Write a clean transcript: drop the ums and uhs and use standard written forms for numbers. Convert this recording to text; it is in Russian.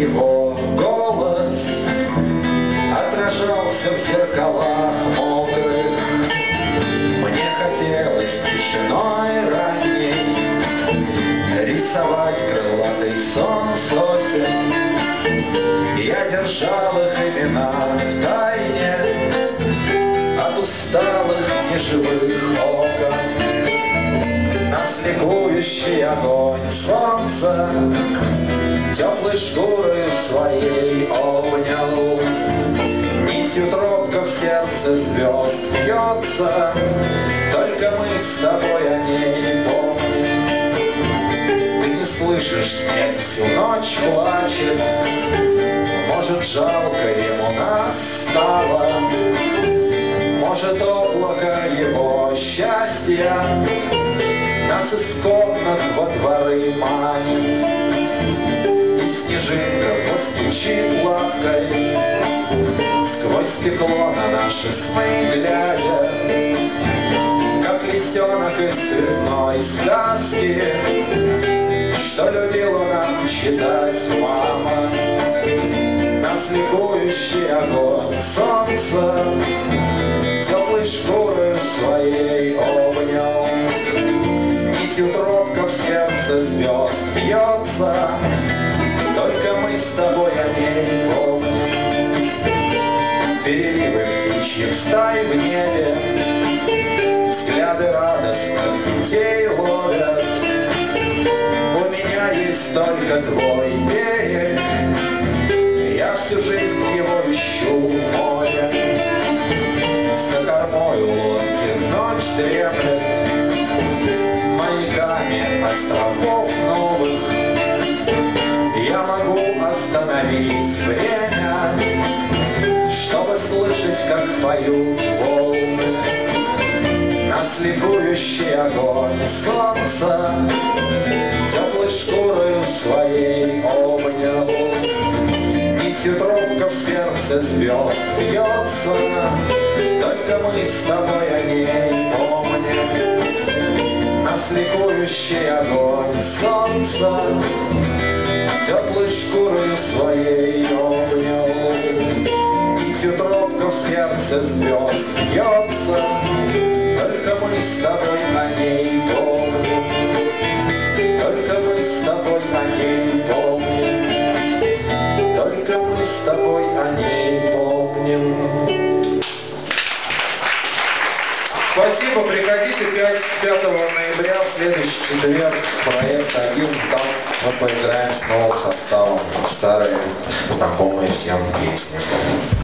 его голос отражался в зеркалах мокрых. Мне хотелось тишиной ранней рисовать крылатый сон сосен. Я держал их имена в тайне от усталых неживых окон. Нас ликующий огонь солнца теплой шкурой своей обнял. Нитью тропка в сердце звезд бьется, только мы с тобой о ней помним. Ты не слышишь, снег всю ночь плачет, может, жалко ему нас стало, может, облако его счастья нас из комнат во дворы манит. И снежинка постучит лапкой сквозь стекло на наши сны глядя, как лисенок из цветной сказки, что любила нам читать мама. Нас ликующий огонь солнца теплой шкурой своей обнял. Нитью тропка в сердце звезд бьется, только мы с тобой о ней помним. Переливы птичьих стай в небе взгляды радостных детей ловят. У меня есть только твой берег, я всю жизнь его ищу в море. За кормою лодки ночь дремлет маяками островов новых. Я могу остановить время, чтобы слышать, как поют волны. Нас ликующий огонь солнца теплой шкурою своей обнял. Нитью тропка в сердце звезд бьется, только мы с тобой о ней помним. Нас ликующий огонь солнца теплой шкурою своей обнял. Нитью тропка в сердце звезд бьется, только мы с тобой о ней помним. Только мы с тобой о ней помним. Только мы с тобой о ней помним. Спасибо, приходите 5 ноября, в следующий четверг, проект 1, там мы поиграем с новым составом старые, знакомые всем песни.